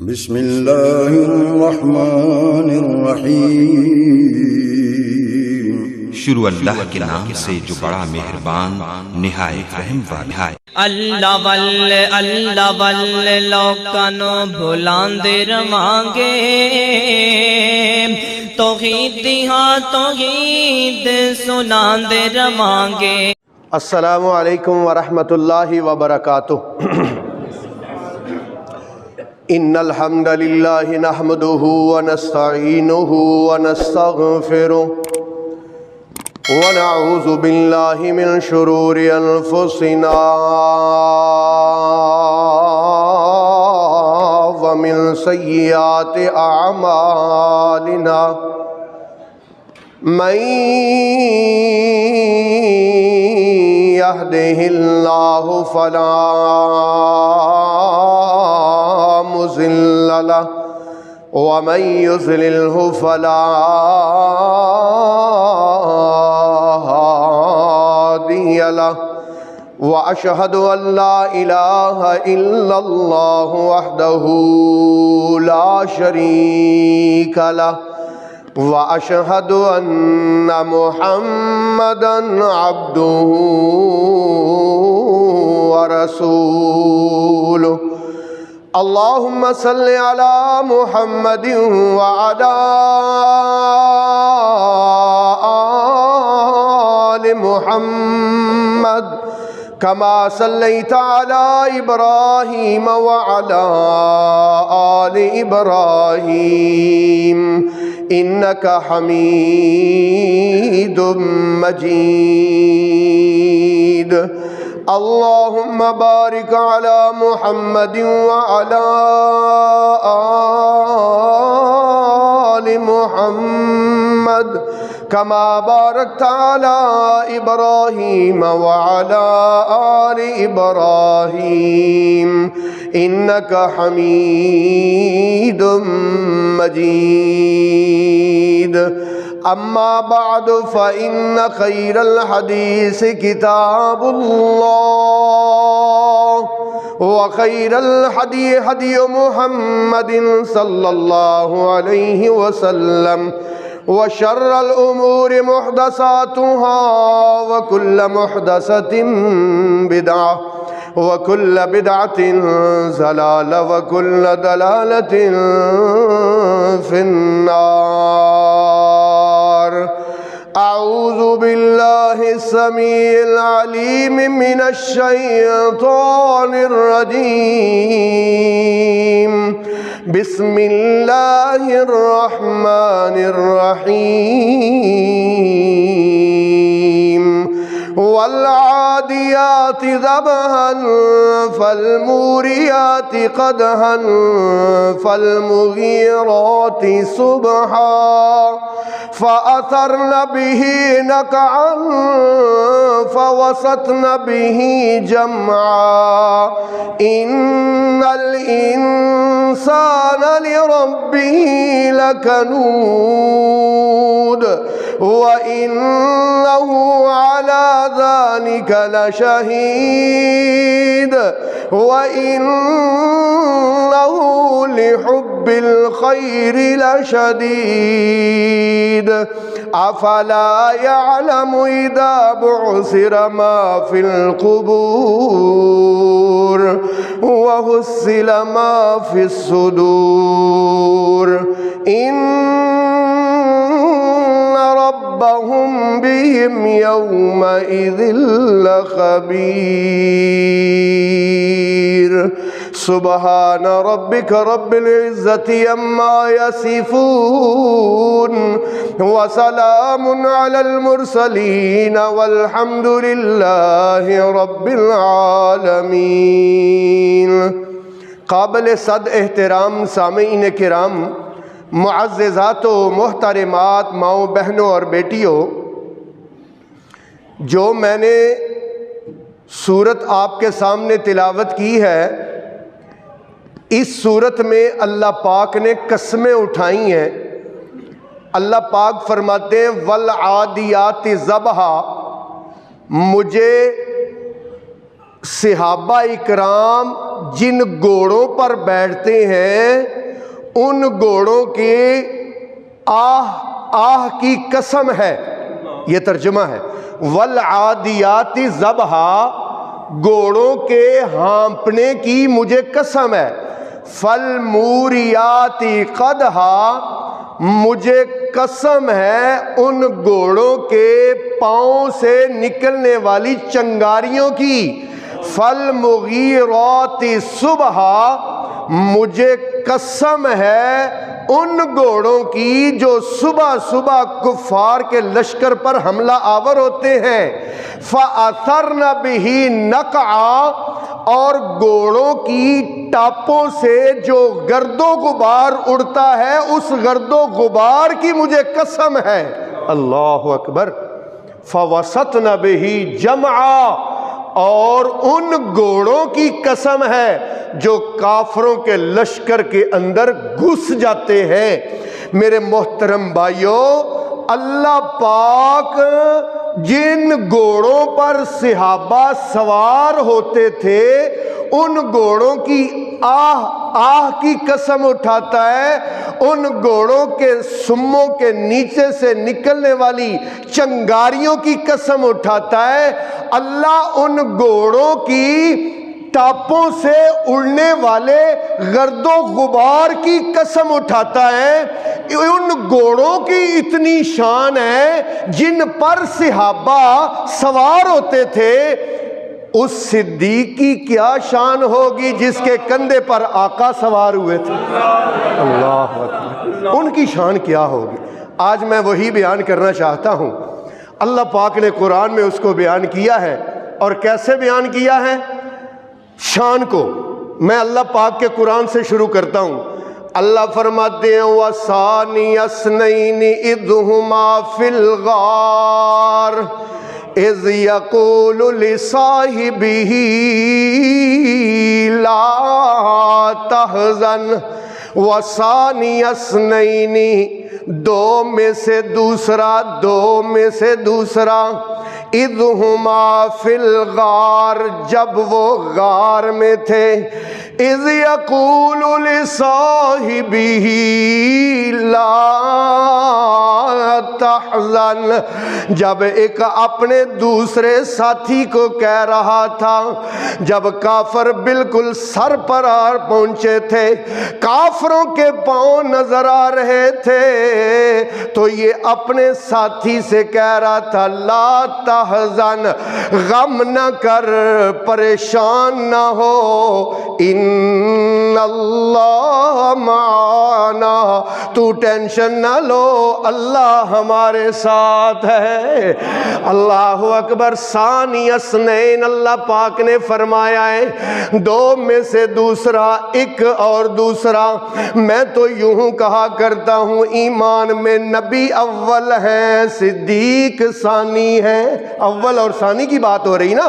بسم اللہ الرحمن الرحیم۔ شروع اللہ کے نام سے جو بڑا مہربان نہایت رحم والا ہے۔ اللہ واللہ لوکانو بھلاندے رواںگے، توحید ہاں توحید سناندے رواںگے۔ السلام علیکم ورحمۃ اللہ وبرکاتہ۔ ان الحمد للہ نحمده ونستعینه ونستغفره ونعوذ باللہ من شرور انفسنا ومن سیئات اعمالنا، من يهده الله فلا مضل له ومن يضلله فلا هادي له، وأشهد أن لا إله إلا الله وحده لا شريك له، وأشهد أن محمدًا عبده ورسوله۔ اللهم صل على محمد وعلى آل محمد كما صليت على إبراهيم وعلى آل إبراهيم إنك حميد مجيد۔ اللهم بارك على محمد وعلى آل محمد كما باركت على إبراهيم وعلى آل إبراهيم إنك حميد مجيد۔ اما بعد فإن خير الحديث كتاب الله، وخير الهدي هدي محمد صلى الله عليه وسلم، وشر الأمور محدثاتها، وكل محدثة بدعة، وكل بدعة ضلالة، وكل ضلالة في النار۔ اعوذ باللہ السمیع العلیم من الشیطان الرجیم، بسم اللہ الرحمن الرحیم۔ والعادیات ضبحا فالموریات قدحا فالمغیرات صبحا فأثرن به نقعا فوسطن به جمعا، ان الانسان لربه لکنود، وإنه على ذلك لشهيد، وإنه لحب الخير لشديد، أفلا يعلم إذا بعثر ما في القبور وحصل ما في الصدور، إن ربهم بهم يومئذ لخبير۔ سبحان ربك رب العزة عما يصفون، وسلام على المرسلين، والحمد لله رب العالمين۔ قابل صد احترام سامعین کرام، معززات و محترمات، ماؤں بہنوں اور بیٹیوں، جو میں نے سورت آپ کے سامنے تلاوت کی ہے، اس سورت میں اللہ پاک نے قسمیں اٹھائی ہیں۔ اللہ پاک فرماتے ہیں والعادیات ضبحا، مجھے صحابہ اکرام جن گھوڑوں پر بیٹھتے ہیں ان گھوڑوں کے آہ کی قسم ہے، یہ ترجمہ ہے، والعادیات ضبحا، گھوڑوں کے ہانپنے کی مجھے قسم ہے، فالموریات قدحا، مجھے قسم ہے ان گھوڑوں کے پاؤں سے نکلنے والی چنگاریوں کی، فالمغیرات صبحا، مجھے قسم ہے ان گھوڑوں کی جو صبح صبح کفار کے لشکر پر حملہ آور ہوتے ہیں، فَأَثَرْنَ بِهِ نَقْعًا، اور گھوڑوں کی ٹاپوں سے جو گرد و غبار اڑتا ہے اس گرد و غبار کی مجھے قسم ہے، اللہ اکبر، فَوَسَطْنَ بِهِ جَمْعًا، اور ان گھوڑوں کی قسم ہے جو کافروں کے لشکر کے اندر گھس جاتے ہیں۔ میرے محترم بھائیو، اللہ پاک جن گھوڑوں پر صحابہ سوار ہوتے تھے ان گھوڑوں کی آہ کی قسم اٹھاتا ہے، ان گھوڑوں کے سموں کے نیچے سے نکلنے والی چنگاریوں کی قسم اٹھاتا ہے، اللہ ان گھوڑوں کی ٹاپوں سے اڑنے والے گرد و غبار کی قسم اٹھاتا ہے۔ ان گھوڑوں کی اتنی شان ہے جن پر صحابہ سوار ہوتے تھے، اس صدیق کی کیا شان ہوگی جس کے کندھے پر آقا سوار ہوئے تھے، اللہ اکبر، ان کی شان کیا ہوگی۔ آج میں وہی بیان کرنا چاہتا ہوں، اللہ پاک نے قرآن میں اس کو بیان کیا ہے، اور کیسے بیان کیا ہے شان کو۔ میں اللہ پاک کے قرآن سے شروع کرتا ہوں۔ اللہ فرماتے ہیں وَثَانِيَ اثْنَيْنِ إِذْ هُمَا فِي الْغَارِ إِذْ يَقُولُ لِصَاحِبِهِ لَا تَحْزَنْ، وَثَانِيَ اثْنَيْنِ، دو میں سے دوسرا، اذ ہما فی الغار، جب وہ غار میں تھے، اذ یقول لصاحبہ لا تحزن، جب ایک اپنے دوسرے ساتھی کو کہہ رہا تھا، جب کافر بالکل سر پر آ پہنچے تھے، کافروں کے پاؤں نظر آ رہے تھے، تو یہ اپنے ساتھی سے کہہ رہا تھا لا تحزن، غم نہ کر، پریشان نہ ہو، ان اللہ معانا، تو ٹینشن نہ لو، اللہ ہمارے ساتھ ہے۔ اللہ اکبر۔ ثانی اثنین، اللہ پاک نے فرمایا ہے دو میں سے دوسرا، ایک اور دوسرا۔ میں تو یوں کہا کرتا ہوں ایمان میں نبی اول ہے، صدیق ثانی ہے۔ اول اور ثانی کی بات ہو رہی نا،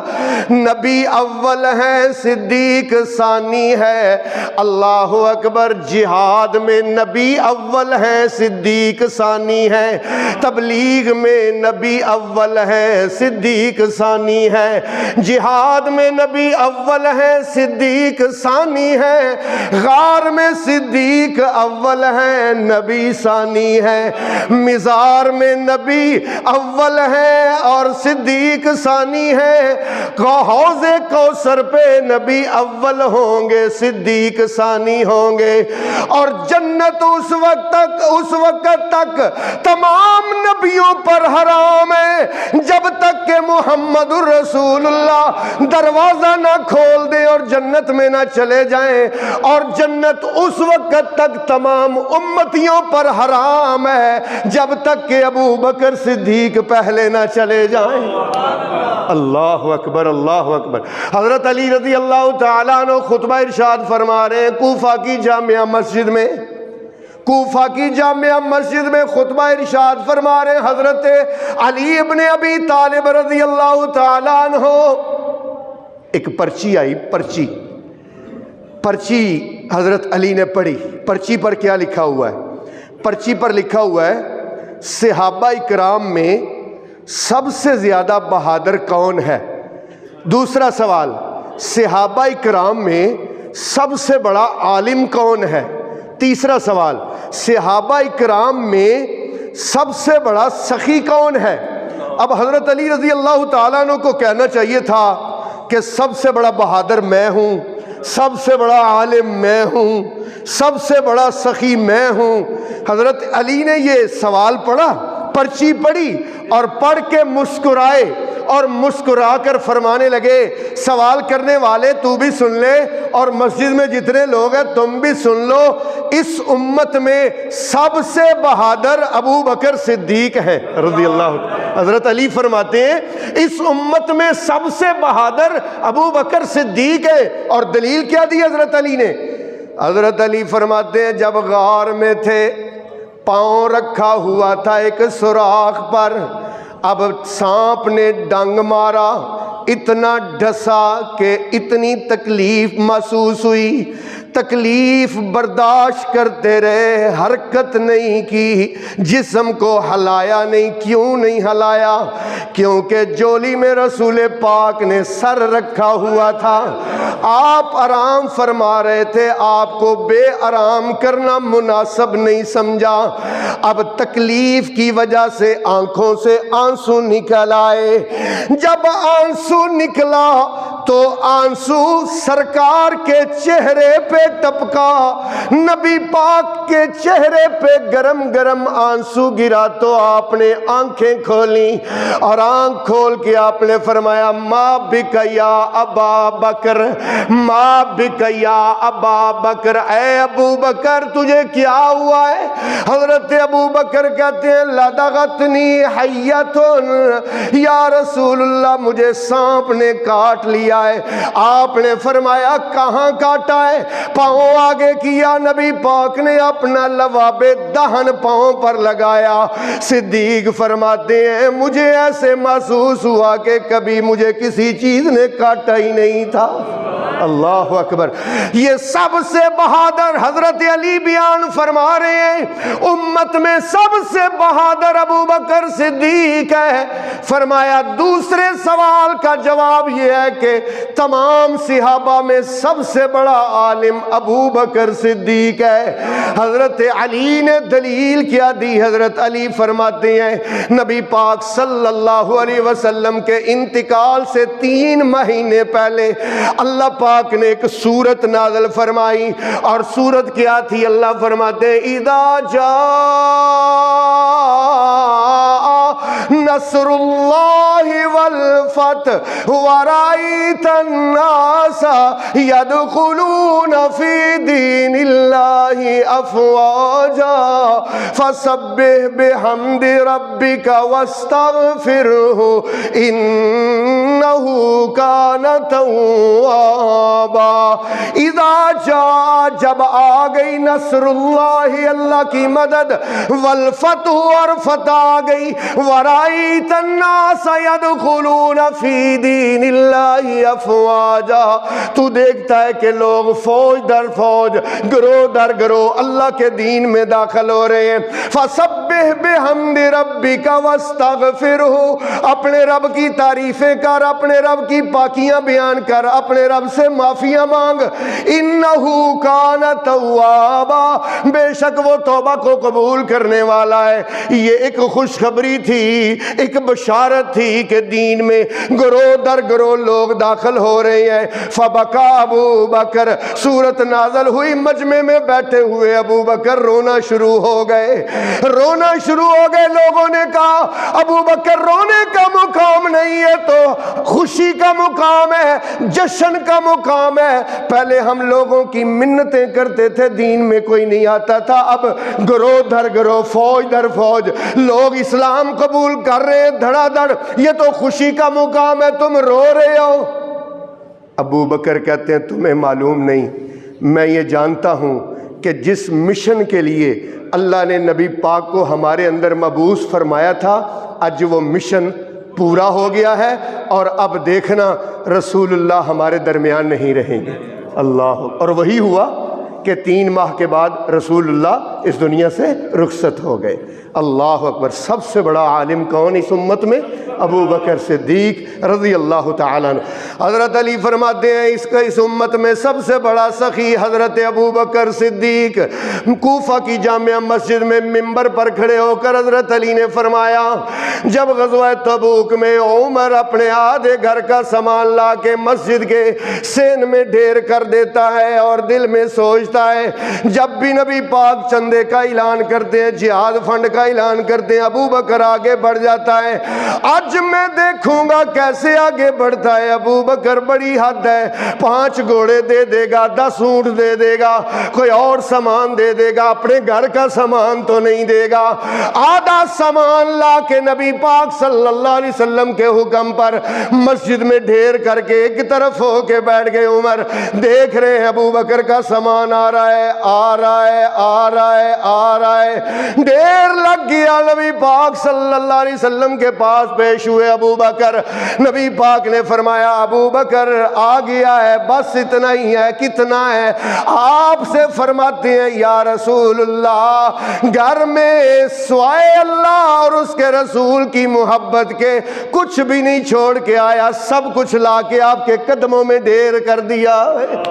نبی اول ہے، صدیق ثانی ہے۔ اللہ اکبر۔ جہاد میں نبی اول ہے، صدیق ثانی ہے۔ تبلیغ میں نبی اول ہے، صدیق ثانی ہے۔ جہاد میں نبی اول ہے، صدیق ثانی ہے۔ غار میں صدیق اول ہے، نبی ثانی ہے۔ مزار میں نبی اول ہے اور صدیق ثانی ہے۔ حوض کوثر پہ نبی اول ہوں گے، صدیق ثانی ہوں گے۔ اور جنت اس وقت تک تمام نبیوں پر حرام ہے جب تک کہ محمد الرسول اللہ دروازہ نہ کھول دے اور جنت میں نہ چلے جائیں، اور جنت اس وقت تک تمام امتیوں پر حرام ہے جب تک کہ ابو بکر صدیق پہلے نہ چلے جائیں۔ اللہ اکبر، اللہ اکبر۔ حضرت علی رضی اللہ تعالیٰ عنہ خطبہ ارشاد فرما رہے ہیں کوفہ کی جامعہ مسجد میں، کوفہ کی جامعہ مسجد میں خطبہ ارشاد فرما رہے ہیں حضرت علی ابن ابی طالب رضی اللہ تعالیٰ عنہ۔ ایک پرچی آئی، پرچی حضرت علی نے پڑھی۔ پرچی پر کیا لکھا ہوا ہے؟ پرچی پر لکھا ہوا ہے صحابہ اکرام میں سب سے زیادہ بہادر کون ہے؟ دوسرا سوال، صحابہ کرام میں سب سے بڑا عالم کون ہے؟ تیسرا سوال، صحابہ کرام میں سب سے بڑا سخی کون ہے؟ اب حضرت علی رضی اللہ تعالیٰ عنہ کو کہنا چاہیے تھا کہ سب سے بڑا بہادر میں ہوں، سب سے بڑا عالم میں ہوں، سب سے بڑا سخی میں ہوں۔ حضرت علی نے یہ سوال پڑھا، پرچی پڑھی اور پڑھ کے مسکرائے اور مسکرا کر فرمانے لگے، سوال کرنے والے تو بھی سن لے اور مسجد میں جتنے لوگ ہیں تم بھی سن لو، اس امت میں سب سے بہادر ابو بکر صدیق ہیں رضی اللہ عنہ۔ حضرت علی فرماتے ہیں اس امت میں سب سے بہادر ابو بکر صدیق ہے۔ اور دلیل کیا دی حضرت علی نے؟ حضرت علی فرماتے ہیں جب غار میں تھے، پاؤں رکھا ہوا تھا ایک سوراخ پر، اب سانپ نے ڈنگ مارا، اتنا ڈسا کہ اتنی تکلیف محسوس ہوئی، تکلیف برداشت کرتے رہے، حرکت نہیں کی، جسم کو ہلایا نہیں۔ کیوں نہیں ہلایا؟ کیونکہ جولی میں رسول پاک نے سر رکھا ہوا تھا، آپ آرام فرما رہے تھے، آپ کو بے آرام کرنا مناسب نہیں سمجھا۔ اب تکلیف کی وجہ سے آنکھوں سے آنسو نکل آئے، جب آنسو نکلا تو آنسو سرکار کے چہرے پہ ٹپکا، نبی پاک کے چہرے پہ گرم گرم آنسو گرا تو آپ نے آنکھیں کھولیں اور آنکھ کھول کے آپ نے فرمایا ما بک یا ابا بکر، ما بک یا ابا بکر، اے ابو بکر تجھے کیا ہوا ہے؟ حضرت ابو بکر کہتے ہیں لدغتنی حیۃ، یا رسول اللہ مجھے سانپ نے کاٹ لیا ہے۔ آپ نے فرمایا کہاں کاٹا ہے؟ پاؤں آگے کیا، نبی پاک نے اپنا لواب دہن پاؤں پر لگایا۔ صدیق فرماتے ہیں مجھے ایسے محسوس ہوا کہ کبھی مجھے کسی چیز نے کاٹا ہی نہیں تھا۔ اللہ اکبر۔ یہ سب سے بہادر حضرت علی بیان فرما رہے ہیں، امت میں سب سے بہادر ابو بکر صدیق ہے۔ فرمایا دوسرے سوال کا جواب یہ ہے کہ تمام صحابہ میں سب سے بڑا عالم ابو بکر صدیق ہے۔ حضرت علی نے دلیل کیا دی؟ حضرت علی فرماتے ہیں نبی پاک صلی اللہ علیہ وسلم کے انتقال سے 3 مہینے پہلے اللہ پاک نے ایک سورت نازل فرمائی، اور سورت کیا تھی؟ اللہ فرماتے ہیں اذا جاء نصر اللہ والفتح ورأیت الناس يدخلون في دین اللہ افواجا فسبح بحمد ربک واستغفرہ انہ کان توابا۔ اذا جاء جب آ گئی نصر اللہ اللہ کی مدد، والفتح اور فتح آ گئی، ورأیت الناس يدخلون في دین اللہ افواجا، تو دیکھتا ہے کہ لوگ فوج در فوج، گروہ در گروہ اللہ کے دین میں داخل ہو رہے ہیں۔ فسبح بحمد ربک واستغفرہ، اپنے رب کی تعریفیں کر، اپنے رب کی پاکیاں بیان کر، اپنے رب سے معافیاں مانگ، انہ کان توابا، بے شک وہ توبہ کو قبول کرنے والا ہے۔ یہ ایک خوشخبری تھی، ایک بشارت تھی کہ دین میں گروہ در گروہ لوگ داخل ہو رہے ہیں۔ فبکا ابو بکر، سورت نازل ہوئی، مجمع میں بیٹھے ہوئے ابو بکر رونا شروع ہو گئے، رونا شروع ہو گئے۔ لوگوں نے کہا ابو بکر رونے کا مقام نہیں ہے تو خوشی کا مقام ہے، جشن کا مقام ہے۔ پہلے ہم لوگوں کی منتیں کرتے تھے، دین میں کوئی نہیں آتا تھا، اب گروہ در گروہ، فوج در فوج لوگ اسلام قبول کر رہے ہیں دھڑا دھڑ، یہ تو خوشی کا مقام ہے، تم رو رہے ہو۔ ابو بکر کہتے ہیں تمہیں معلوم نہیں، میں یہ جانتا ہوں کہ جس مشن کے لیے اللہ نے نبی پاک کو ہمارے اندر مبعوث فرمایا تھا، آج وہ مشن پورا ہو گیا ہے، اور اب دیکھنا رسول اللہ ہمارے درمیان نہیں رہیں گے۔ اللہ، اور وہی ہوا کہ 3 ماہ کے بعد رسول اللہ اس دنیا سے رخصت ہو گئے۔ اللہ اکبر۔ سب سے بڑا عالم کون اس امت میں؟ ابو بکر صدیق رضی اللہ تعالیٰ عنہ۔ حضرت علی فرماتے ہیں اس امت میں سب سے بڑا سخی حضرت ابو بکر صدیق۔ کوفہ کی جامع مسجد میں ممبر پر کھڑے ہو کر حضرت علی نے فرمایا، جب غزوہ تبوک میں عمر اپنے آدھے گھر کا سامان لا کے مسجد کے سین میں ڈھیر کر دیتا ہے اور دل میں سوچتا ہے جب بھی نبی پاک چندے کا اعلان کرتے ہیں، جہاد فنڈ کا اعلان کرتے ہیں، ابو بکر آگے بڑھ جاتا ہے۔ آج میں دیکھوں گا کیسے آگے بڑھتا ہے۔ ابو بکر بڑی حد ہے، 5 گھوڑے دے دے گا، 10 اونٹ دے دے گا، کوئی اور سامان دے دے گا، اپنے گھر کا سامان تو نہیں دے گا۔ آدھا سامان لا کے نبی پاک صلی اللہ علیہ وسلم کے حکم پر مسجد میں ڈھیر کر کے ایک طرف ہو کے بیٹھ گئے۔ عمر دیکھ رہے ہیں ابو بکر کا سامان آ رہا ہے، آ رہا ہے، آ رہا ہے، آ رہا ہے۔ ڈھیر لگ گیا، نبی پاک صلی اللہ علیہ وسلم کے پاس پیش ہوئے ابو بکر۔ نبی پاک نے فرمایا ابو بکر آ گیا ہے، بس اتنا ہی ہے۔ کتنا ہے؟ آپ سے فرماتے ہیں یا رسول اللہ، گھر میں سوائے اللہ اور اس کے رسول کی محبت کے کچھ بھی نہیں چھوڑ کے آیا، سب کچھ لا کے آپ کے قدموں میں ڈھیر کر دیا ہے۔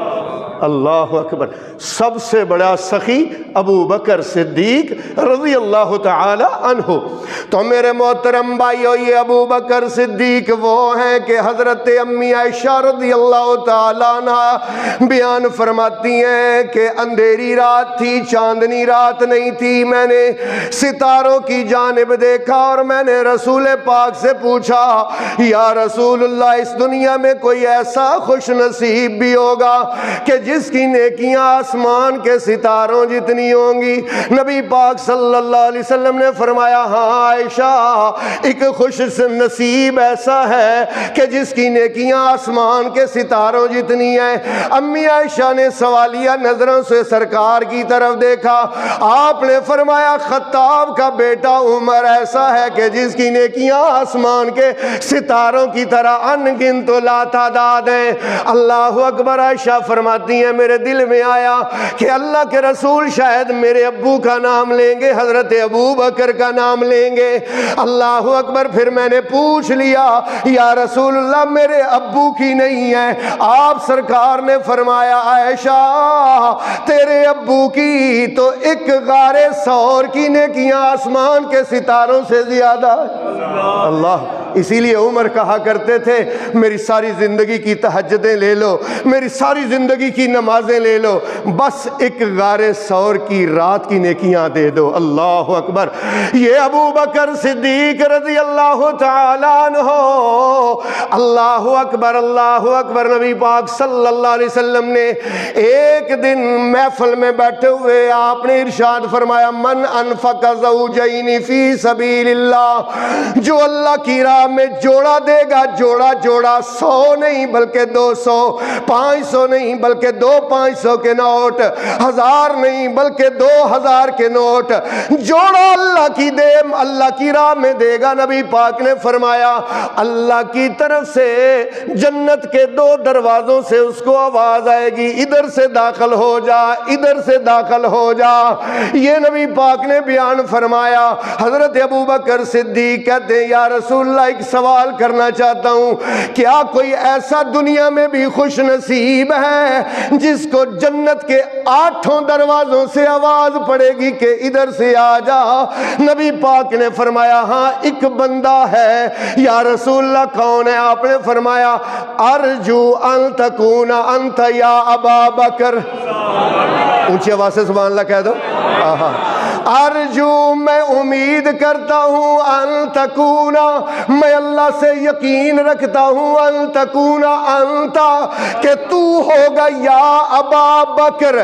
اللہ اکبر۔ سب سے بڑا سخی ابو بکر صدیق رضی اللہ تعالی عنہ۔ تو میرے محترم بھائیو، یہ ابو بکر صدیق وہ ہیں کہ حضرت امی عائشہ رضی اللہ تعالی عنہ بیان فرماتی ہیں کہ اندھیری رات تھی، چاندنی رات نہیں تھی، میں نے ستاروں کی جانب دیکھا اور میں نے رسول پاک سے پوچھا یا رسول اللہ، اس دنیا میں کوئی ایسا خوش نصیب بھی ہوگا کہ جس کی نیکیاں آسمان کے ستاروں جتنی ہوں گی؟ نبی پاک صلی اللہ علیہ وسلم نے فرمایا ہاں عائشہ، ایک خوش نصیب ایسا ہے کہ جس کی نیکیاں آسمان کے ستاروں جتنی ہیں۔ امی عائشہ نے سوالیہ نظروں سے سرکار کی طرف دیکھا، آپ نے فرمایا خطاب کا بیٹا عمر ایسا ہے کہ جس کی نیکیاں آسمان کے ستاروں کی طرح ان گنت و لا تعداد ہیں۔ اللہ اکبر۔ عائشہ فرماتی ہیں میرے دل میں آیا کہ اللہ کے رسول شاید میرے ابو کا نام لیں گے، حضرت ابو بکر کا نام لیں گے۔ اللہ اکبر۔ پھر میں نے پوچھ لیا یا رسول اللہ میرے ابو کی نہیں ہے؟ آپ سرکار نے فرمایا عائشہ تیرے ابو کی تو ایک غار ثور کی نیکیاں آسمان کے ستاروں سے زیادہ۔ اللہ، اسی لیے عمر کہا کرتے تھے میری ساری زندگی کی تہجدیں لے لو، میری ساری زندگی کی نمازیں لے لو، بس ایک غار ثور کی رات کی نیکیاں دے دو۔ اللہ اکبر۔ یہ ابو بکر صدیق رضی اللہ تعالیٰ عنہ، اللہ اکبر، اللہ اکبر۔ نبی پاک صلی اللہ علیہ وسلم نے ایک دن محفل میں بیٹھے ہوئے آپ نے ارشاد فرمایا من انفق زوجین فی سبیل اللہ، جو اللہ کی راہ میں جوڑا دے گا، جوڑا 100 نہیں بلکہ 200، 500 نہیں بلکہ 500 کے نوٹ، 1000 نہیں بلکہ 2000 کے نوٹ، جوڑا اللہ کی دے، اللہ کی راہ میں دے گا۔ نبی پاک نے فرمایا اللہ کی طرف سے جنت کے 2 دروازوں سے اس کو آواز آئے گی ادھر سے داخل ہو جا، ادھر سے داخل ہو جا۔ یہ نبی پاک نے بیان فرمایا۔ حضرت ابو بکر صدیق کہتے ہیں یا رسول اللہ ایک سوال کرنا چاہتا ہوں، کیا کوئی ایسا دنیا میں بھی خوش نصیب ہے جس کو جنت کے 8 دروازوں سے آواز پڑے گی کہ ادھر سے آ جا؟ نبی پاک نے فرمایا ہاں ایک بندہ ہے۔ یا رسول اللہ کون ہے؟ آپ نے فرمایا ارجو ان تکون انت یا ابا بکر۔ اونچی آواز سے سبحان اللہ کہہ دو۔ ارجو، میں امید کرتا ہوں، ان تکونا، میں اللہ سے یقین رکھتا ہوں، ان تکونا انتا، کہ تو ہوگا یا ابا بکر۔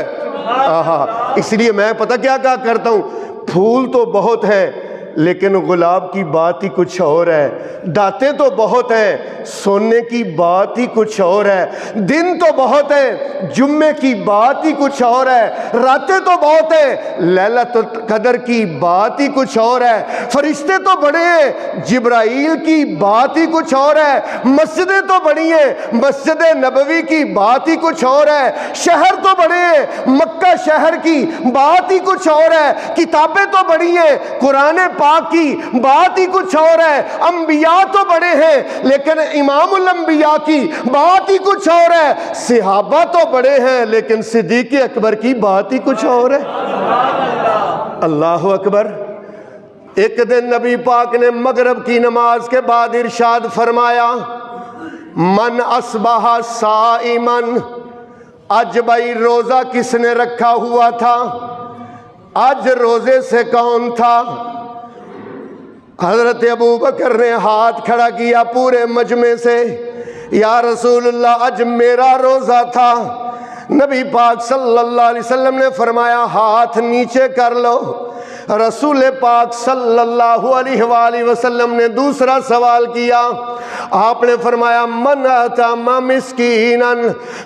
اس لیے میں پتہ کیا کہا کرتا ہوں، پھول تو بہت ہیں لیکن گلاب کی بات ہی کچھ اور ہے، دانتیں تو بہت ہیں سونے کی بات ہی کچھ اور ہے، دن تو بہت ہے، جمعے کی بات ہی کچھ اور ہے، راتیں تو بہت ہیں، لیلۃ القدر کی بات ہی کچھ اور ہے، فرشتے تو بڑے ہیں، جبرائیل کی بات ہی کچھ اور ہے، مسجدیں تو بڑی ہیں، مسجد نبوی کی بات ہی کچھ اور ہے، شہر تو بڑے ہیں، مکہ شہر کی بات ہی کچھ اور ہے، کتابیں تو بڑی ہیں، قرآن پاک کی بات ہی کچھ اور ہے، انبیاء تو بڑے ہیں لیکن امام الانبیاء کی بات ہی کچھ اور ہے، صحابہ تو بڑے ہیں لیکن صدیق اکبر کی بات ہی کچھ اور ہے۔ اللہ اکبر۔ ایک دن نبی پاک نے مغرب کی نماز کے بعد ارشاد فرمایا، من اصبح صائمن، آج بھائی روزہ کس نے رکھا ہوا تھا؟ آج روزے سے کون تھا؟ حضرت ابو بکر نے ہاتھ کھڑا کیا پورے مجمع سے، یا رسول اللہ آج میرا روزہ تھا۔ نبی پاک صلی اللہ علیہ وسلم نے فرمایا ہاتھ نیچے کر لو۔ رسول پاک صلی اللہ علیہ وآلہ وسلم نے دوسرا سوال کیا، آپ نے فرمایا من اطعم مسکینا،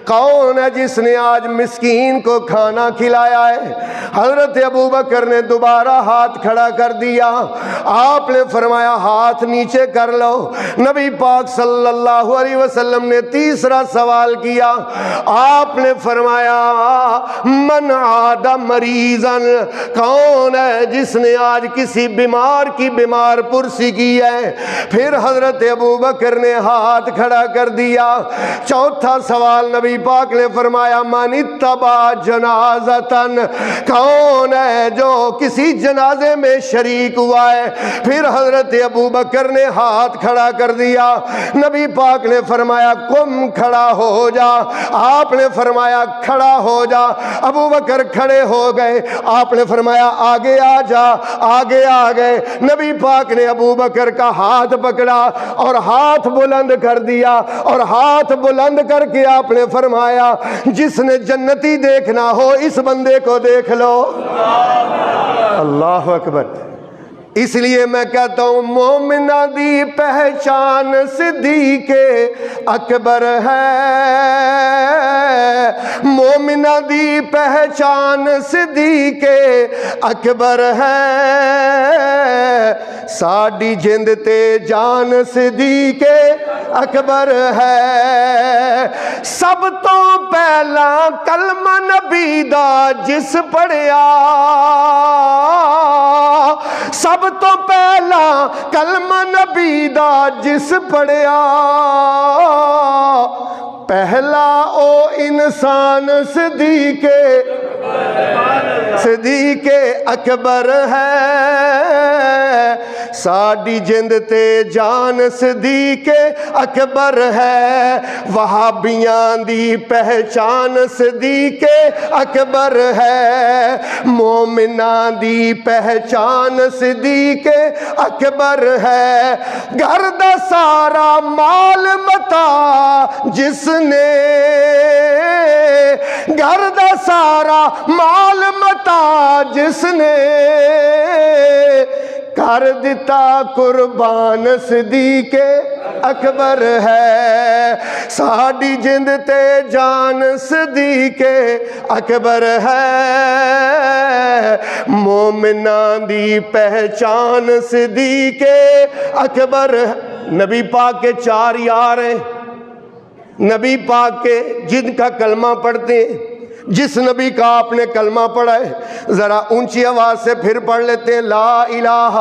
کون ہے جس نے آج مسکین کو کھانا کھلایا ہے؟ حضرت ابو بکر نے دوبارہ ہاتھ کھڑا کر دیا، آپ نے فرمایا ہاتھ نیچے کر لو۔ نبی پاک صلی اللہ علیہ وسلم نے تیسرا سوال کیا، آپ نے فرمایا من عاد مریضا، کون ہے جس نے آج کسی بیمار کی بیمار پرسی کی ہے؟ پھر حضرت ابو بکر نے ہاتھ کھڑا کر دیا۔ چوتھا سوال نبی پاک نے فرمایا من اتبع جنازتن، کون ہے جو کسی جنازے میں شریک ہوا ہے؟ پھر حضرت ابو بکر نے ہاتھ کھڑا کر دیا۔ نبی پاک نے فرمایا قم، کھڑا ہو جا، آپ نے فرمایا کھڑا ہو جا۔ ابو بکر کھڑے ہو گئے، آپ نے فرمایا آگے آ جا، آگے آ گئے۔ نبی پاک نے ابو بکر کا ہاتھ پکڑا اور ہاتھ بلند کر دیا، اور ہاتھ بلند کر کے آپ نے فرمایا جس نے جنتی دیکھنا ہو اس بندے کو دیکھ لو۔ اللہ اکبر۔ اس لیے میں کہتا ہوں مومنہ دی پہچان صدیق اکبر ہے، مومنہ دی پہچان صدیق اکبر ہے، ساڈی جند تے جان صدیق اکبر ہے۔ سب تو پہلا کلمہ نبی دا جس پڑھیا، سب تو پہلا کلمہ نبی دا جس پڑھیا، پہلا او انسان صدیق اکبر ہے، ساڈی جند تے جان صدیق اکبر ہے، وہابیاں دی پہچان صدیق اکبر ہے، مومناں دی پہچان صدیق اکبر ہے، گھر دا سارا مال متا جس نے، گھر دا سارا مال متا جس نے کر دیتا قربان صدیق اکبر ہے، ساڈی جند تے جان صدیق اکبر ہے، مومناں دی پہچان صدیق اکبر ہے۔ نبی پاک کے چار یار ہیں، نبی پاک کے جن کا کلمہ پڑھتے ہیں، جس نبی کا آپ نے کلمہ پڑھا ہے ذرا اونچی آواز سے پھر پڑھ لیتے ہیں لا الہ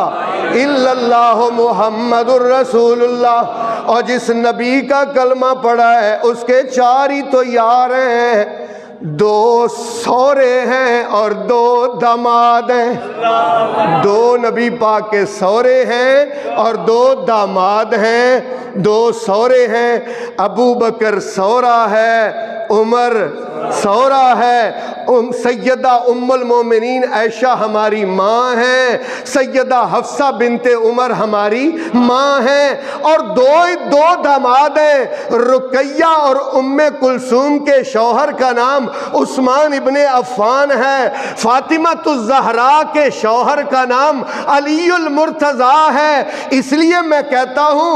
الا اللہ محمد الرسول اللہ، اور جس نبی کا کلمہ پڑھا ہے اس کے چار ہی تو یار ہیں، دو سورے ہیں اور دو داماد ہیں، دو نبی پاک کے سورے ہیں اور دو داماد ہیں، دو سورے ہیں، ابو بکر سورا ہے، عمر سورا ہے، سیدہ ام المومنین عائشہ ہماری ماں ہیں، سیدہ حفصہ بنت عمر ہماری ماں ہیں، اور دو داماد ہیں، رقیہ اور ام کلثوم کے شوہر کا نام عثمان ابن عفان ہے، فاطمہ الزہرا کے شوہر کا نام علی المرتضیٰ ہے۔ اس لیے میں کہتا ہوں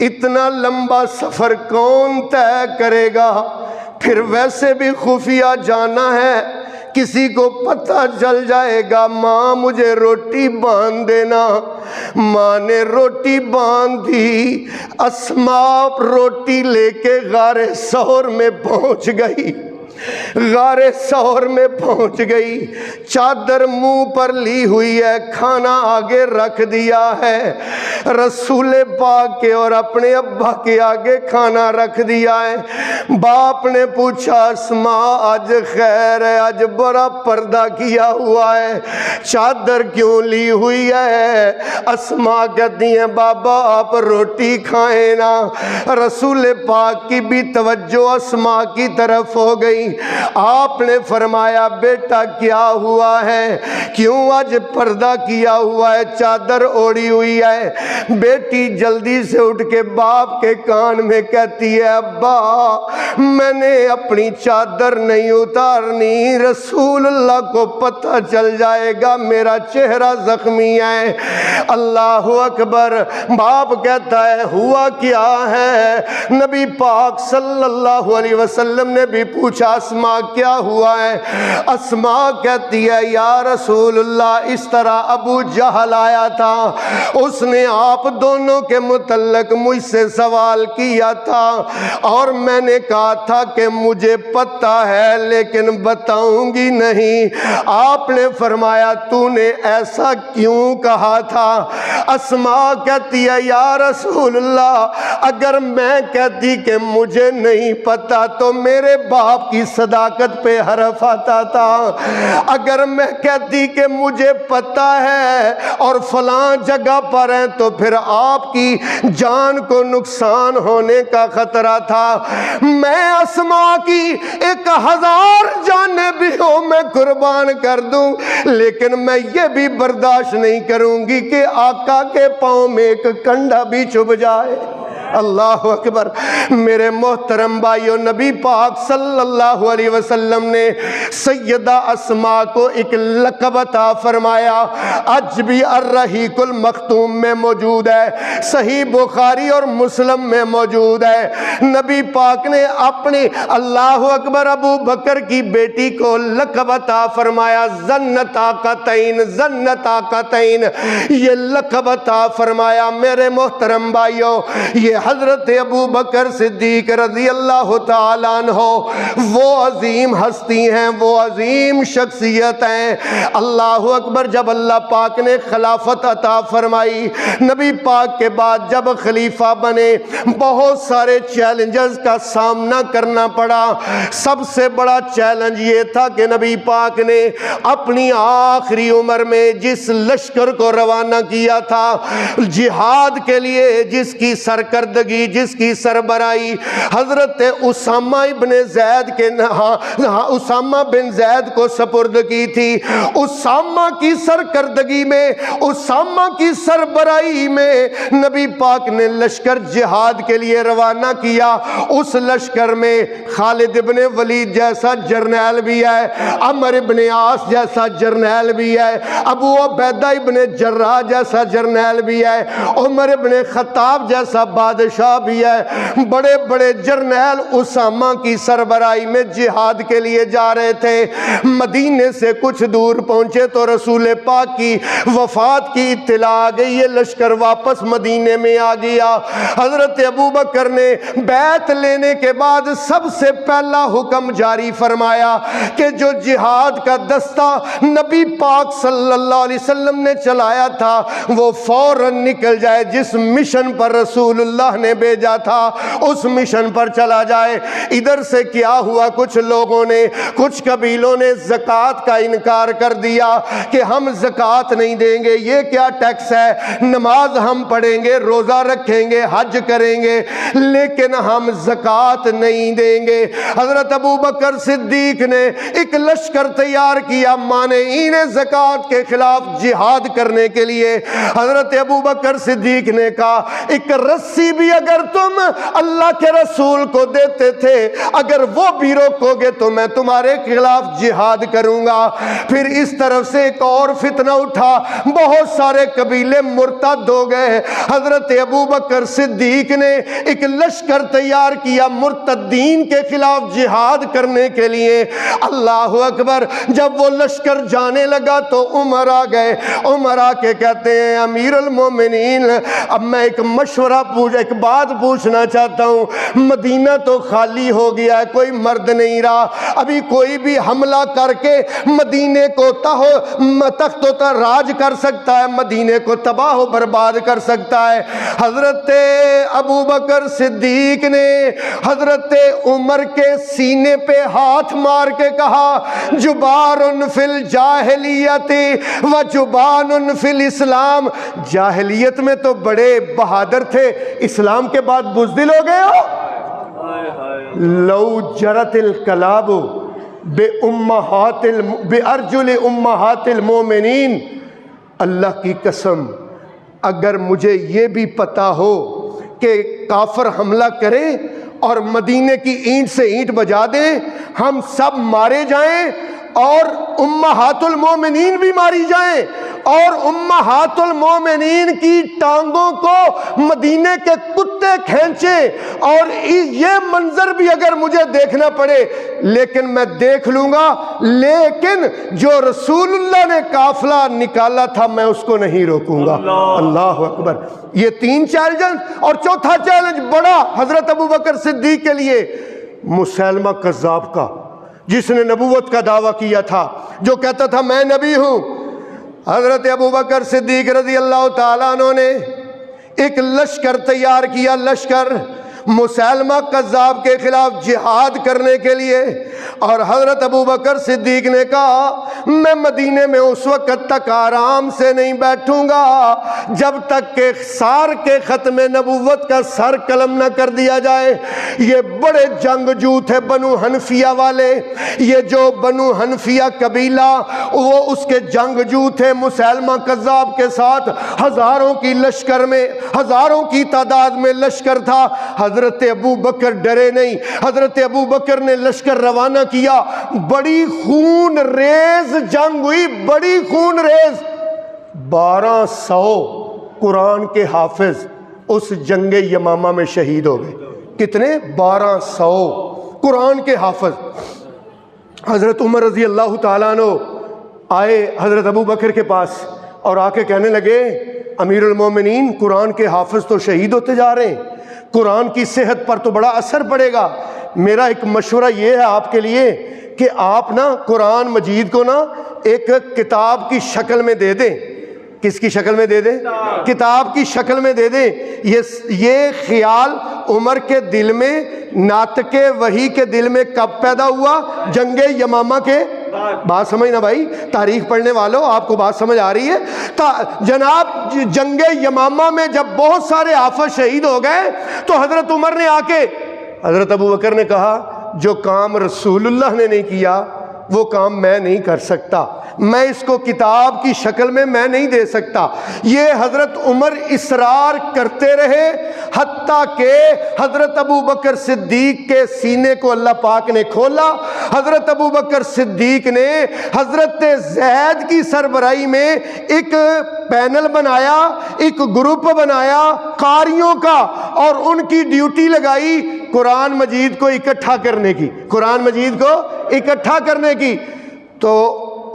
اتنا لمبا سفر کون طے کرے گا؟ پھر ویسے بھی خفیہ جانا ہے، کسی کو پتہ چل جائے گا ماں مجھے روٹی باندھ دینا۔ ماں نے روٹی باندھ دی، اسماء روٹی لے کے غار ثور میں پہنچ گئی، غار ثور میں پہنچ گئی، چادر منہ پر لی ہوئی ہے، کھانا آگے رکھ دیا ہے، رسول پاک کے اور اپنے ابا کے آگے کھانا رکھ دیا ہے۔ باپ نے پوچھا اسماء آج خیر ہے؟ آج بڑا پردہ کیا ہوا ہے، چادر کیوں لی ہوئی ہے؟ اسماء کہتی ہیں بابا آپ روٹی کھائیں نا۔ رسول پاک کی بھی توجہ اسماء کی طرف ہو گئی۔ آپ نے فرمایا بیٹا کیا ہوا ہے، کیوں آج پردہ کیا ہوا ہے، چادر اوڑی ہوئی ہے؟ بیٹی جلدی سے اٹھ کے باپ کے کان میں کہتی ہے ابا میں نے اپنی چادر نہیں اتارنی، رسول اللہ کو پتہ چل جائے گا میرا چہرہ زخمی ہے۔ اللہ اکبر۔ باپ کہتا ہے ہوا کیا ہے؟ نبی پاک صلی اللہ علیہ وسلم نے بھی پوچھا اسماء کیا ہوا ہے؟ اسماء کہتی ہے یا رسول اللہ اس طرح ابو جہل آیا تھا، اس نے آپ دونوں کے متعلق مجھ سے سوال کیا تھا اور میں نے کہا تھا کہ مجھے پتہ ہے لیکن بتاؤں گی نہیں۔ آپ نے فرمایا تو نے ایسا کیوں کہا تھا؟ اسماء کہتی ہے یا رسول اللہ اگر میں کہتی کہ مجھے نہیں پتہ تو میرے باپ کی صداقت پہ حرف آتا تھا، اگر میں کہتی کہ مجھے پتہ ہے اور فلاں جگہ پر ہیں تو پھر آپ کی جان کو نقصان ہونے کا خطرہ تھا۔ میں اسماء کی 1000 جانیں بھی ہو میں قربان کر دوں لیکن میں یہ بھی برداشت نہیں کروں گی کہ آقا کے پاؤں میں ایک کنڈا بھی چبھ جائے۔ اللہ اکبر۔ میرے محترم بھائیو، نبی پاک صلی اللہ علیہ وسلم نے سیدہ اسماء کو ایک لقب عطا فرمایا، آج بھی الرحیق المختوم میں موجود ہے، صحیح بخاری اور مسلم میں موجود ہے۔ نبی پاک نے اپنے اللہ اکبر ابو بکر کی بیٹی کو لقب عطا فرمایا ذنتاقتین، ذنتاقتین، یہ لقب عطا فرمایا۔ میرے محترم بھائیو، یہ حضرت ابو بکر صدیق رضی اللہ تعالیٰ عنہ وہ عظیم ہستی ہیں، وہ عظیم شخصیت ہیں۔ اللہ اکبر۔ جب اللہ پاک نے خلافت عطا فرمائی، نبی پاک کے بعد جب خلیفہ بنے بہت سارے چیلنجز کا سامنا کرنا پڑا۔ سب سے بڑا چیلنج یہ تھا کہ نبی پاک نے اپنی آخری عمر میں جس لشکر کو روانہ کیا تھا جہاد کے لیے، جس کی سرکردگی، جس کی سربراہی حضرت اسامہ بن زید کے اسامہ بن زید کو سپرد کی تھی۔ اسامہ کی سرکردگی میں، اسامہ کی سربراہی میں نبی پاک نے لشکر جہاد کے لیے روانہ کیا۔ اس لشکر میں خالد بن ولید جیسا جرنیل بھی ہے، عمر بن عاص جیسا جرنیل بھی ہے، ابو عبیدہ بن جراح جیسا جرنیل بھی ہے، عمر بن خطاب جیسا بادشاہ بھی ہے۔ بڑے بڑے جرنیل اسامہ کی سربراہی میں جہاد کے لیے جا رہے تھے۔ مدینے سے کچھ دور پہنچے تو رسول پاک کی وفات کی اطلاع آ گئی، یہ لشکر واپس مدینے میں آ گیا۔ حضرت ابو بکر نے بیعت لینے کے بعد سب سے پہلا حکم جاری فرمایا کہ جو جہاد کا دستہ نبی پاک صلی اللہ علیہ وسلم نے چلایا تھا وہ فوراً نکل جائے، جس مشن پر رسول اللہ نے بھیجا تھا اس مشن پر چلا جائے۔ ادھر سے کیا ہوا، کچھ لوگوں نے، کچھ قبیلوں نے زکوٰۃ کا انکار کر دیا کہ ہم زکوٰۃ نہیں دیں گے، یہ کیا ٹیکس ہے، نماز ہم پڑھیں گے، روزہ رکھیں گے، حج کریں گے لیکن ہم زکوٰۃ نہیں دیں گے۔ حضرت ابو بکر صدیق نے ایک لشکر تیار کیا مانعین زکوٰۃ کے خلاف جہاد کرنے کے لیے۔ حضرت ابو بکر صدیق نے کہا ایک رسی بھی اگر تم اللہ کے رسول کو دیتے تھے، اگر وہ بھی روکو گے تو میں تمہارے خلاف جہاد کروں گا۔ پھر اس طرف سے ایک اور فتنہ اٹھا، بہت سارے قبیلے مرتد ہو گئے۔ حضرت ابوبکر صدیق نے ایک لشکر تیار کیا مرتدین کے خلاف جہاد کرنے کے لیے۔ اللہ اکبر، جب وہ لشکر جانے لگا تو عمر آ گئے۔ عمر آ کے کہتے ہیں امیر المومنین، اب میں ایک مشورہ ایک بات پوچھنا چاہتا ہوں، مدینہ تو خالی ہو گیا ہے، کوئی مرد نہیں رہا، ابھی کوئی بھی حملہ کر کے مدینے کو تخت و تاراج کر سکتا ہے، مدینے کو تباہ و برباد کر سکتا ہے۔ حضرت ابوبکر صدیق نے حضرت عمر کے سینے پہ ہاتھ مار کے کہا، جبار فی الجاہلیت و جبان فی الاسلام، جاہلیت میں تو بڑے بہادر تھے، اسلام کے بعد بزدل ہو گئے ہو۔ لو جرت الکلاب بارجل امہات المومنین، اللہ کی قسم اگر مجھے یہ بھی پتا ہو کہ کافر حملہ کریں اور مدینے کی اینٹ سے اینٹ بجا دیں، ہم سب مارے جائیں اور امہات المومنین بھی ماری جائیں، اور امہات المومنین کی ٹانگوں کو مدینے کے کتے کھینچیں، اور یہ منظر بھی اگر مجھے دیکھنا پڑے لیکن میں دیکھ لوں گا، لیکن جو رسول اللہ نے قافلہ نکالا تھا میں اس کو نہیں روکوں گا۔ اللہ اکبر، یہ تین چیلنج، اور چوتھا چیلنج بڑا حضرت ابوبکر صدیق کے لیے، مسیلمہ کذاب کا، جس نے نبوت کا دعویٰ کیا تھا، جو کہتا تھا میں نبی ہوں۔ حضرت ابوبکر صدیق رضی اللہ تعالیٰ عنہ نے ایک لشکر تیار کیا، لشکر مسیلمہ کذاب کے خلاف جہاد کرنے کے لیے، اور حضرت ابوبکر صدیق نے کہا میں مدینے میں اس وقت تک آرام سے نہیں بیٹھوں گا جب تک کہ سار کے ختم نبوت کا سر قلم نہ کر دیا جائے۔ یہ بڑے جنگجو تھے بنو حنفیہ والے، یہ جو بنو حنفیہ قبیلہ وہ اس کے جنگجو تھے مسیلمہ کذاب کے ساتھ، ہزاروں کی لشکر میں، ہزاروں کی تعداد میں لشکر تھا۔ حضرت ابوبکر ڈرے نہیں، حضرت ابوبکر نے لشکر روانہ کیا، بڑی خون ریز جنگ ہوئی، بڑی خون ریز۔ 1200 قرآن کے حافظ اس جنگ یمامہ میں شہید ہو گئے۔ کتنے؟ 1200 قرآن کے حافظ۔ حضرت عمر رضی اللہ تعالیٰ عنہ آئے حضرت ابوبکر کے پاس اور آ کے کہنے لگے امیر المومنین قرآن کے حافظ تو شہید ہوتے جا رہے ہیں، قرآن کی صحت پر تو بڑا اثر پڑے گا، میرا ایک مشورہ یہ ہے آپ کے لیے کہ آپ نا قرآن مجید کو نا ایک کتاب کی شکل میں دے دیں۔ کس کی شکل میں دے دیں؟ کتاب کی شکل میں دے دیں۔ یہ خیال عمر کے دل میں، ناطق وحی کے دل میں کب پیدا ہوا؟ جنگ یمامہ کے بات سمجھنا بھائی، تاریخ پڑھنے والوں آپ کو بات سمجھ آ رہی ہے؟ جناب جنگ یمامہ میں جب بہت سارے حافظ شہید ہو گئے تو حضرت عمر نے آ کے حضرت ابوبکر نے کہا جو کام رسول اللہ نے نہیں کیا وہ کام میں نہیں کر سکتا، میں اس کو کتاب کی شکل میں میں نہیں دے سکتا۔ یہ حضرت عمر اصرار کرتے رہے حتیٰ کہ حضرت ابوبکر صدیق کے سینے کو اللہ پاک نے کھولا۔ حضرت ابوبکر صدیق نے حضرت زید کی سربراہی میں ایک پینل بنایا، ایک گروپ بنایا قاریوں کا، اور ان کی ڈیوٹی لگائی قرآن مجید کو اکٹھا کرنے کی، قرآن مجید کو اکٹھا کرنے کی۔ تو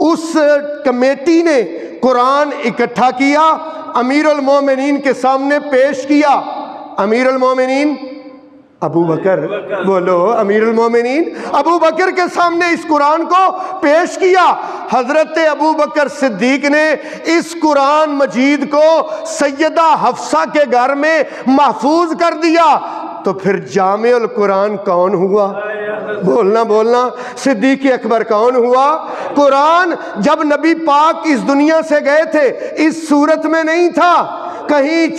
اس کمیٹی نے قرآن اکٹھا کیا، امیر المومنین کے سامنے پیش کیا۔ امیر المومنین ابو بکر، بولو امیر المومنین ابو بکر کے سامنے اس قرآن کو پیش کیا۔ حضرت ابو بکر صدیق نے اس قرآن مجید کو سیدہ حفصہ کے گھر میں محفوظ کر دیا۔ تو پھر جامع القرآن کون ہوا؟ بولنا صدیق اکبر کون ہوا؟ قرآن جب نبی پاک اس دنیا سے گئے تھے اس صورت میں نہیں تھا، کہیں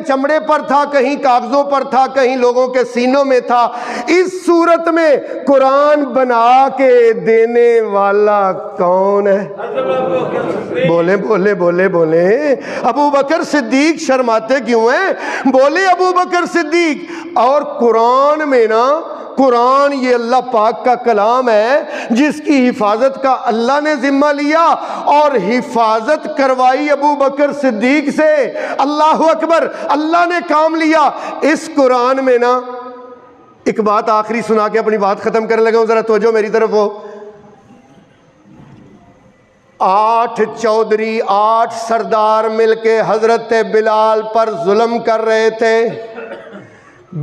چمڑے پر تھا، کہیں کاغذوں پر تھا، کہیں لوگوں کے سینوں میں تھا۔ اس صورت میں قرآن بنا کے دینے والا کون ہے؟ بولیں بولیں بولیں بولیں۔ ابو بکر صدیق شرماتے کیوں ہیں؟ بولے ابو بکر صدیق۔ اور قرآن میں نا، قرآن یہ اللہ پاک کا کلام ہے جس کی حفاظت کا اللہ نے ذمہ لیا اور حفاظت کروائی ابو بکر صدیق سے۔ اللہ اکبر، اللہ نے کام لیا۔ اس قرآن میں نا ایک بات آخری سنا کے اپنی بات ختم کرنے لگا ہوں، ذرا توجہ میری طرف ہو۔ 8 چودھری 8 سردار مل کے حضرت بلال پر ظلم کر رہے تھے۔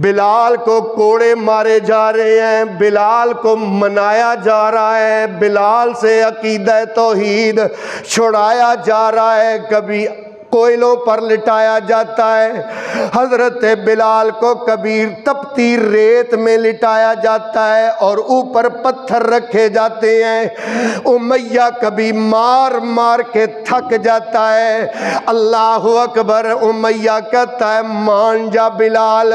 بلال کو کوڑے مارے جا رہے ہیں، بلال کو منایا جا رہا ہے، بلال سے عقیدہ توحید چھڑایا جا رہا ہے، کبھی کوئلوں پر لٹایا جاتا ہے حضرت بلال کو، کبھی تپتی ریت میں لٹایا جاتا ہے اور اوپر پتھر رکھے جاتے ہیں۔ امیہ کبھی مار مار کے تھک جاتا ہے۔ اللہ اکبر۔ امیہ کہتا ہے مان جا بلال۔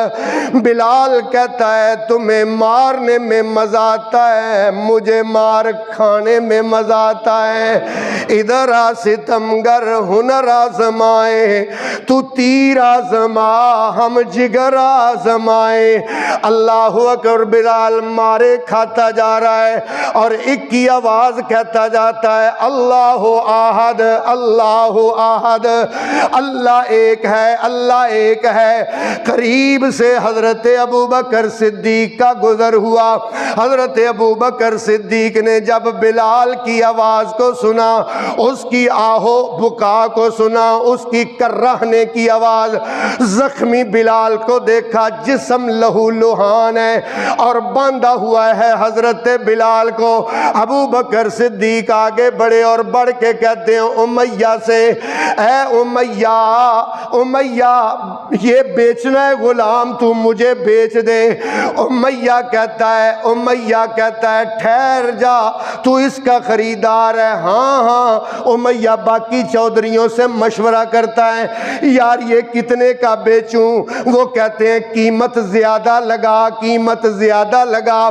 بلال کہتا ہے تمہیں مارنے میں مزہ آتا ہے، مجھے مار کھانے میں مزہ آتا ہے۔ ادھر آ ستمگر ہنر آزمائے، تو تیر آزما ہم جگر آزمائے۔ اللہ اکبر۔ بلال مارے کھاتا جا رہا ہے اور ایک کی آواز کہتا جاتا ہے اللہ احد، اللہ احد، اللہ ایک ہے، اللہ ایک ہے۔ قریب سے حضرت ابو بکر صدیق کا گزر ہوا۔ حضرت ابو بکر صدیق نے جب بلال کی آواز کو سنا، اس کی آہو بکا کو سنا، اس کی کرہنے کی آواز، زخمی بلال کو دیکھا، جسم لہو لہان ہے اور باندھا ہوا ہے حضرت بلال کو۔ ابو بکر صدیق آگے بڑھے اور بڑھ کے کہتے ہیں امیہ سے، اے امیہ، امیہ یہ بیچنا ہے غلام، تو مجھے بیچ دے۔ امیہ کہتا ہے ٹھہر جا، تو اس کا خریدار ہے۔ ہاں ہاں۔ امیہ باقی چودھریوں سے مشورہ کرتا ہے یار یہ کتنے کا بیچوں؟ وہ کہتے ہیں قیمت زیادہ لگا، قیمت زیادہ لگا۔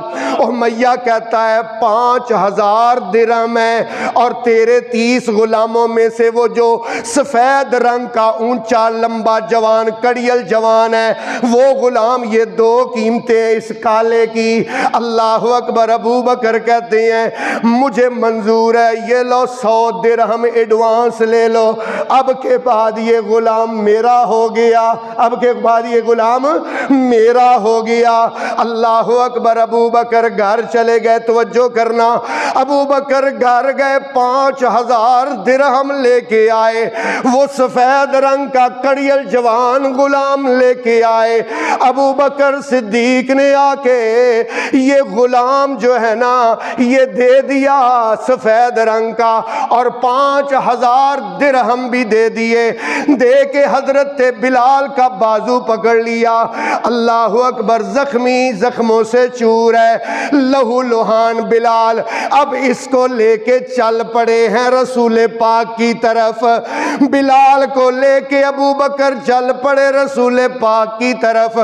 امیہ کہتا ہے 5000 درہم ہے، اور تیرے 30 غلاموں میں سے وہ جو سفید رنگ کا اونچا لمبا جوان کڑیل جوان ہے، وہ غلام، یہ 2 قیمتیں اس کالے کی۔ اللہ اکبر۔ ابو بکر کہتے ہیں مجھے منظور ہے، یہ لو 100 درہم ایڈوانس لے لو، اب کے بعد یہ غلام میرا ہو گیا، اب کے بعد یہ غلام میرا ہو گیا۔ اللہ اکبر۔ ابو بکر گھر چلے گئے، توجہ کرنا، ابو بکر گھر گئے، 5000 درہم لے کے آئے، وہ سفید رنگ کا کڑیل جوان غلام لے کے آئے۔ ابو بکر صدیق نے آ کے یہ غلام جو ہے نا یہ دے دیا سفید رنگ کا، اور 5000 درہم بھی دے دیے، دے کے حضرت بلال کا بازو پکڑ لیا۔ اللہ اکبر۔ زخمی، زخموں سے چور ہے، لہو لہان بلال۔ اب اس کو لے کے چل پڑے ہیں رسول پاک کی طرف، بلال کو لے کے ابو بکر چل پڑے رسول پاک کی طرف۔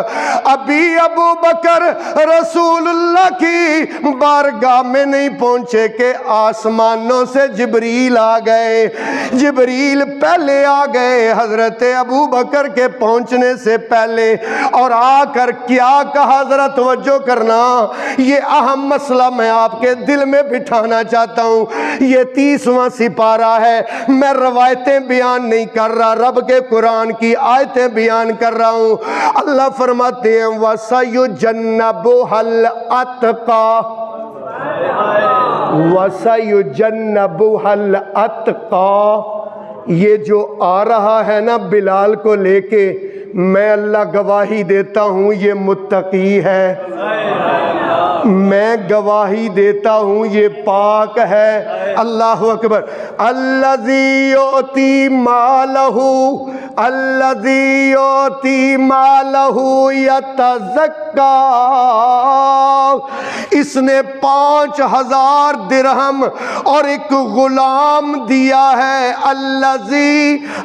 ابھی ابو بکر رسول اللہ کی بارگاہ میں نہیں پہنچے کہ آسمانوں سے جبریل آ گئے۔ جبریل پہلے آ گئے حضرت ابو بکر کے پہنچنے سے پہلے، اور آ کر کیا کہا؟ ذرا توجہ کرنا، یہ اہم مسئلہ میں آپ کے دل میں بٹھانا چاہتا ہوں۔ یہ 30واں سپارہ ہے، میں روایتیں بیان نہیں کر رہا، رب کے قرآن کی آیتیں بیان کر رہا ہوں۔ اللہ فرماتے ہیں وَسَيُجَنَّبُهَا الْأَتْقَى، وَسَيُجَنَّبُهَا الْأَتْقَى۔ یہ جو آ رہا ہے نا بلال کو لے کے، میں اللہ گواہی دیتا ہوں یہ متقی ہے، میں گواہی دیتا ہوں یہ پاک ہے۔ اللہ اکبر۔ الذی یؤتی مالہ الذی یؤتی مالہ یتزکا، اس نے 5000 درہم اور ایک غلام دیا ہے۔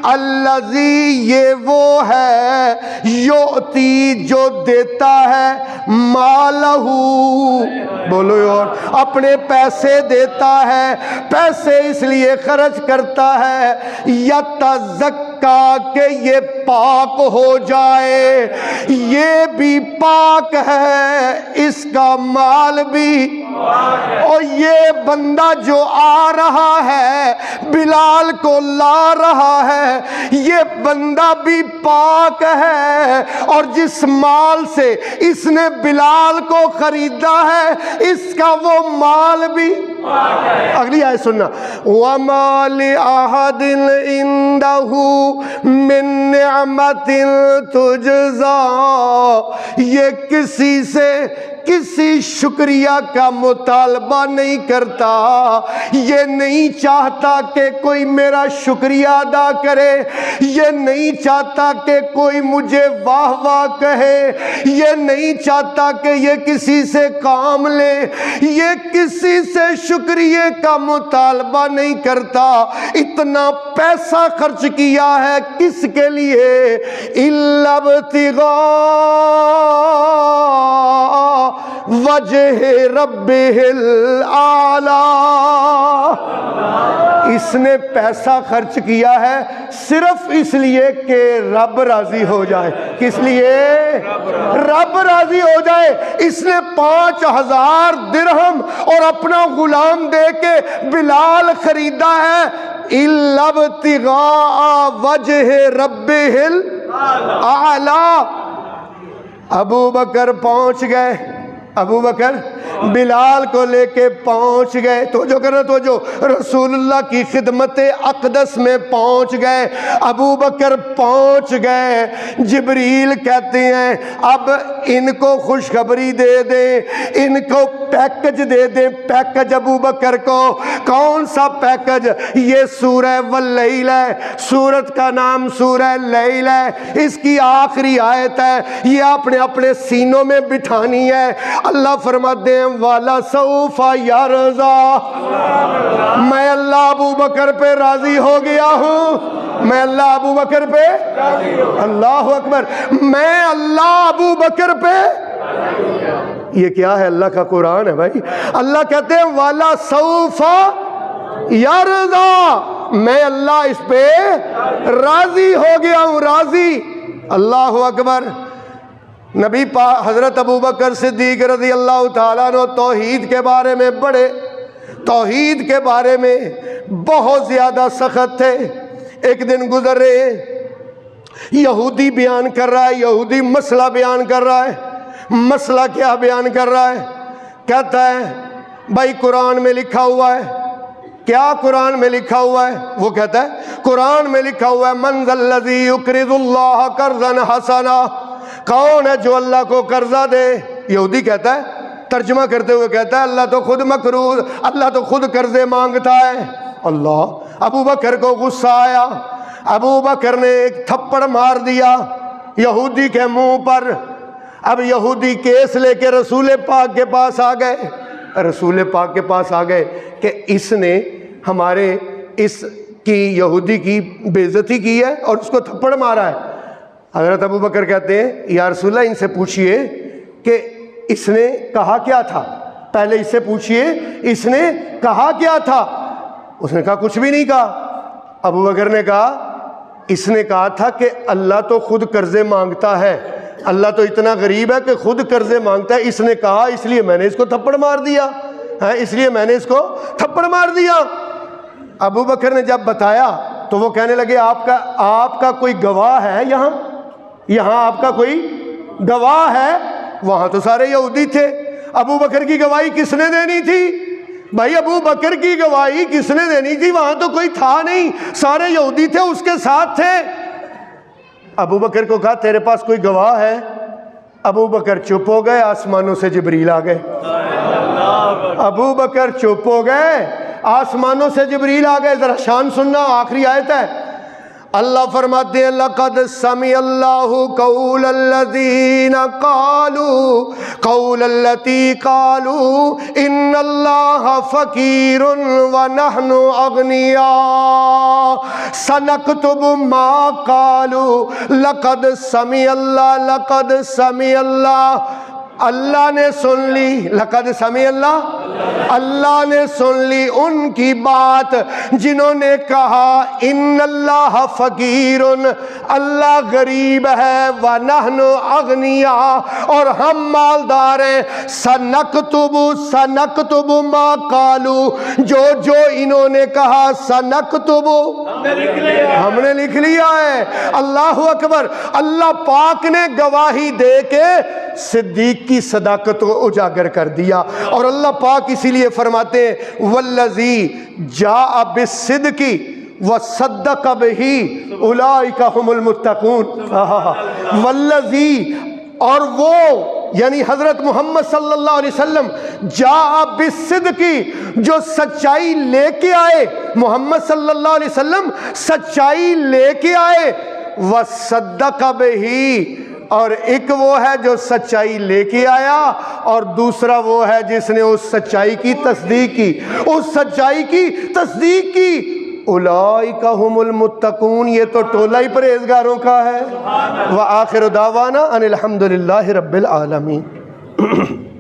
الذی یہ وہ ہے، یؤتی جو دیتا ہے، مالہ بولو اور اپنے پیسے دیتا ہے، پیسے اس لیے خرچ کرتا ہے، یتزکا کہ یہ پاک ہو جائے، یہ بھی پاک ہے، اس کا مال بھی، اور یہ بندہ جو آ رہا ہے بلال کو لا رہا ہے، یہ بندہ بھی پاک ہے، اور جس مال سے اس نے بلال کو خریدا ہے اس کا وہ مال بھی پاک ہے۔ اگلی آیت سننا، وَمَا لِأَحَدٍ عِندَهُ مِن نِعْمَةٍ تُجْزَىٰ، یہ کسی سے کسی شکریہ کا مطالبہ نہیں کرتا، یہ نہیں چاہتا کہ کوئی میرا شکریہ ادا کرے، یہ نہیں چاہتا کہ کوئی مجھے واہ واہ کہے، یہ نہیں چاہتا کہ یہ کسی سے کام لے، یہ کسی سے شکریہ کا مطالبہ نہیں کرتا۔ اتنا پیسہ خرچ کیا ہے کس کے لیے؟ اِلَّا ابْتِغَاءَ وجہ ربہ الاعلی، اس نے پیسہ خرچ کیا ہے صرف اس لیے کہ رب راضی ہو جائے۔ کس لیے؟ رب راضی ہو جائے۔ اس نے 5000 درہم اور اپنا غلام دے کے بلال خریدا ہے، اِلَّا ابْتِغَاءَ وجہ ربہ الاعلی۔ ابو بکر پہنچ گئے، ابو بکر بلال کو لے کے پہنچ گئے، توجہ کرنا توجہ، رسول اللہ کی خدمت اقدس میں پہنچ گئے، ابو بکر پہنچ گئے۔ جبریل کہتے ہیں اب ان کو خوشخبری دے دیں، ان کو پیکج دے دیں، پیکج ابو بکر کو۔ کون سا پیکج؟ یہ سورہ واللیل ہے، سورت کا نام سورہ لیل ہے، اس کی آخری آیت ہے، یہ اپنے اپنے سینوں میں بٹھانی ہے۔ اللہ فرماتے ہیں وَلَسَوْفَ يَرْضَىٰ، میں اللہ ابو بکر پہ راضی ہو گیا ہوں، میں اللہ ابو بکر پہ، اللہ اکبر، میں اللہ ابو بکر پہ، یہ کیا ہے؟ اللہ کا قرآن ہے بھائی۔ اللہ کہتے ہیں وَلَسَوْفَ يَرْضَىٰ، میں اللہ اس پہ راضی ہو گیا ہوں، راضی۔ اللہ اکبر۔ نبی حضرت ابوبکر صدیق رضی اللہ تعالیٰ عنہ توحید کے بارے میں بڑے، توحید کے بارے میں بہت زیادہ سخت تھے۔ ایک دن گزر رہے ہیں، یہودی بیان کر رہا ہے، یہودی مسئلہ بیان کر رہا ہے۔ مسئلہ کیا بیان کر رہا ہے؟ کہتا ہے بھائی قرآن میں لکھا ہوا ہے، کیا قرآن میں لکھا ہوا ہے؟ وہ کہتا ہے قرآن میں لکھا ہوا ہے من ذا الذی یقرض اللہ قرضا حسنا، کون ہے جو اللہ کو قرضہ دے؟ یہودی کہتا ہے، ترجمہ کرتے ہوئے کہتا ہے اللہ تو خود مقروض، اللہ تو خود قرضے مانگتا ہے۔ اللہ، ابو بکر کو غصہ آیا، ابو بکر نے ایک تھپڑ مار دیا یہودی کے منہ پر۔ اب یہودی کیس لے کے رسول پاک کے پاس آ گئے، رسول پاک کے پاس آ گئے کہ اس نے ہمارے اس کی یہودی کی بے عزتی کی ہے اور اس کو تھپڑ مارا ہے۔ حضرت ابو بکر کہتے ہیں یا رسول اللہ ان سے پوچھئے کہ اس نے کہا کیا تھا، پہلے اس سے پوچھئے اس نے کہا کیا تھا۔ اس نے کہا کچھ بھی نہیں کہا۔ ابو بکر نے کہا اس نے کہا تھا کہ اللہ تو خود قرضے مانگتا ہے، اللہ تو اتنا غریب ہے کہ خود قرضے مانگتا ہے، اس نے کہا اس لیے میں نے اس کو تھپڑ مار دیا، اس لیے میں نے اس کو تھپڑ مار دیا۔ ابو بکر نے جب بتایا تو وہ کہنے لگے آپ کا کوئی گواہ ہے یہاں آپ کا کوئی گواہ ہے؟ وہاں تو سارے یہودی تھے، ابو بکر کی گواہی کس نے دینی تھی؟ بھائی ابو بکر کی گواہی کس نے دینی تھی؟ وہاں تو کوئی تھا نہیں، سارے یہودی تھے، اس کے ساتھ تھے۔ ابو بکر کو کہا تیرے پاس کوئی گواہ ہے؟ ابو بکر چپ ہو گئے، آسمانوں سے جبریل آ گئے۔ ابو بکر چپ ہو گئے، آسمانوں سے جبریل آ گئے۔ ذرا شان سننا، آخری آیت ہے۔ اللہ فرماتے ہیں لقد سمع اللہ قول الذین قول التی قالوا ان اللہ فقیر ونحن اغنیاء سنکتب ما قالوا لقد سمع اللہ اللہ نے سن لی، لقد سمع اللہ نے سن لی ان کی بات جنہوں نے کہا ان اللہ فقیر، اللہ غریب ہے، وَنَحْنُ أَغْنِيَاء، اور ہم مالدار ہیں، سَنَكْتُبُ مَا قَالُوا، جو انہوں نے کہا سَنَكْتُبُ، ہم نے لکھ لیا ہے۔ اللہ اکبر۔ اللہ پاک نے گواہی دے کے صدیق کی صداقت کو اجاگر کر دیا، اور اللہ پاک اسی لیے فرماتے ہیں والذی جاء بالصدق وصدق به اولئک هم المتقون۔ والذی، اور وہ یعنی حضرت محمد صلی اللہ علیہ وسلم، جاء بالصدق، جو سچائی لے کے آئے، محمد صلی اللہ علیہ وسلم سچائی لے کے آئے، وصدق به، اور ایک وہ ہے جو سچائی لے کے آیا، اور دوسرا وہ ہے جس نے اس سچائی کی تصدیق کی، اس سچائی کی تصدیق کی۔ اولئک هم المتقون، یہ تو ٹولہ ہی پرہیزگاروں کا ہے۔ وآخر دعوانا ان الحمدللہ رب العالمین۔